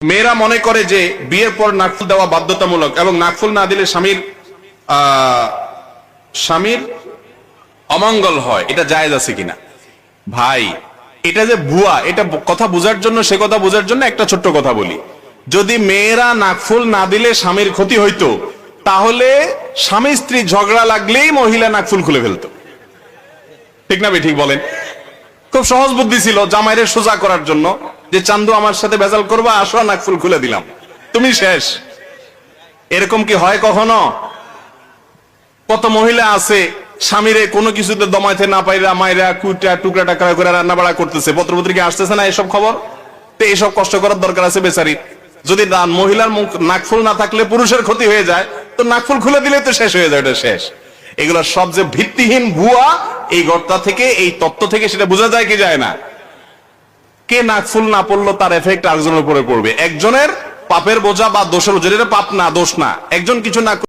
মেয়েরা মনে করে যে বিয়ের পর নাকফুল দেওয়া বাধ্যতামূলক এবং নাকফুল না দিলে স্বামীর অমঙ্গল হয়, এটা জায়েজ আছে কিনা? ভাই, এটা যে ভুয়া, এটা কথা বোঝার জন্য, সে কথা বোঝার জন্য একটা ছোট্ট কথা বলি। যদি মেয়েরা নাকফুল না দিলে স্বামীর ক্ষতি হইতো, তাহলে স্বামী স্ত্রী ঝগড়া লাগলেই মহিলা নাকফুল খুলে ফেলতো। ঠিক না ঠিক বলেন? খুব সহজ বুদ্ধি ছিল জামাইরে সোজা করার জন্য, যে চান্দু আমার সাথে ভেজাল করবা, আসো নাকফুল খুলে দিলাম, তুমি শেষ। এরকম কি হয় কখনো? কত মহিলা আছে স্বামীরে কোনো কিছুতে দমাইতে না পাইরা মাইরা কুটা টুকরা টাকরা করে রান্না বাড়া করতেছে, পত্রপত্রিকা আসতেছে না এসব খবর? তো এইসব কষ্ট করার দরকার আছে বেচারি? যদি মহিলার মুখ নাকফুল না থাকলে পুরুষের ক্ষতি হয়ে যায়, তো নাকফুল খুলে দিলে তো শেষ হয়ে যায়, এটা শেষ। এগুলো সব যে ভিত্তিহীন ভুয়া, এই গর্তা থেকে, এই তত্ত্ব থেকে সেটা বোঝা যায় কি যায় না? কে নাকফুল না পড়লো তার এফেক্ট আরেকজনের উপরে পড়বে। একজনের পাপের বোঝা বা দোষের বোঝা, এটা পাপ না, দোষ না। একজন কিছু না